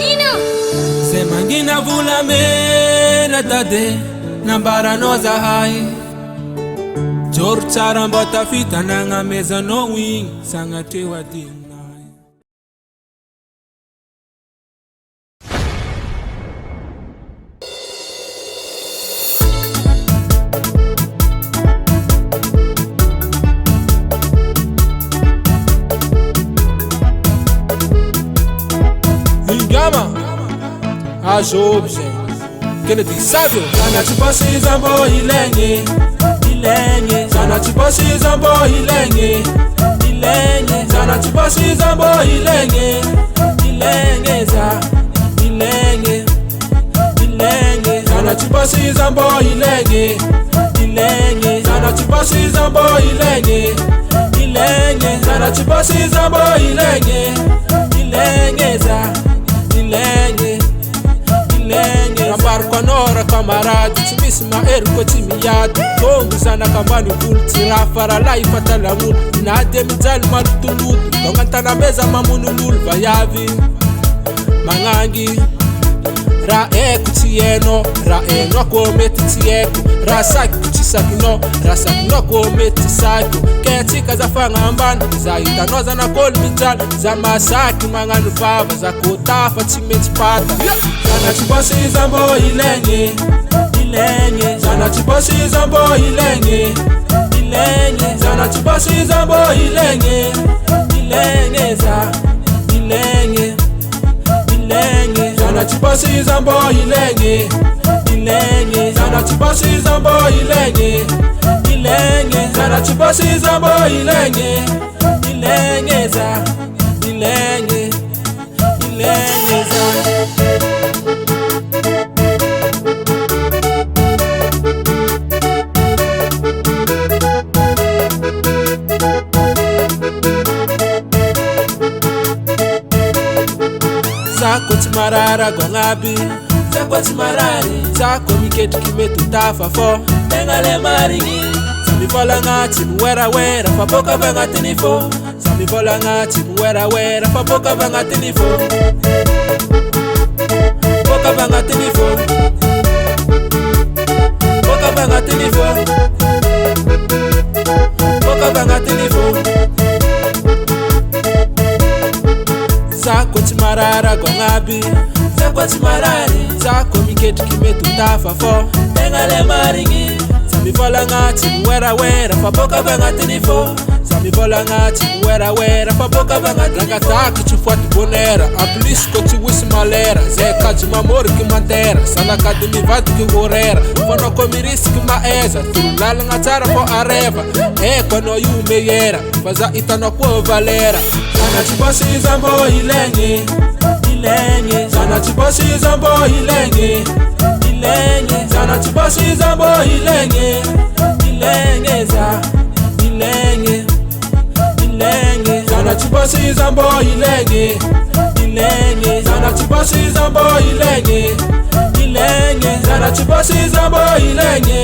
Nino Semangina vula mena tade Nambara noza hai Jor chara mbota fita nanga meza no wing Sanga tewa ding Ajob, gente. Kennedy Savio. Sana chiposi zambo ilenye. Sana chiposi zambo ilenye. Sana chiposi zambo ilenye. Sana chiposi zambo ilenye. Sana chiposi zambo ilenye. Sana chiposi zambo ilenye. Nambar konora kamaradi Chimisi maer ko chimiyadi Tongu sana kambani vulu Tirafara life atalamul Inade mijali malutuludu Tongantana meza mamunulul Vayavi Mangangi Ra kutieno Ra noko meti tieko Ra saki kuchisakino Ra saki noko meti sako Ketika za fangambani Za itanoza na kol mijali Za masaki manganu vava Za kotafa chimeti pata Sana chiposi zambo ilenye. Sana chiposi zambo ilenye. Sana chiposi zambo ilenye. Sana chiposi zambo ilenye. Sana chiposi zambo ilenye. Sana chiposi zambo ilenye. Zako timarara gongabi Zako timarari Zako miketu kimetu tafa fo Tengale maringi Sami vola ngati mwera wera Faboka vanga tinifo Sami vola ngati mwera wera Faboka vanga tinifo Boka vanga tinifo Boka vanga tinifo Boka vanga tinifo Zako timarara gongabi Zako timarari Zako miketu kimetu tafa fo Tengale maringi Sami vola ngati mwera wera Faboka vanga tinifo Sami vola ngati mwera wera Faboka vanga tinifo Rangataki chifuati bonera Amplisko chiwisi malera Zeka jimamori kimantera Sana kadimi vatu kigorera Fono komirisi kimaeza Turulala ngatara po areva Eko no yumeyera Faza itano kwa valera Sana chiposi zambo ilenye. Sana chiposi zambo ilenye. Sana chiposi zambo ilenye. Sana chiposi zambo ilenye. Sana chiposi zambo ilenye. Sana chiposi zambo ilenye.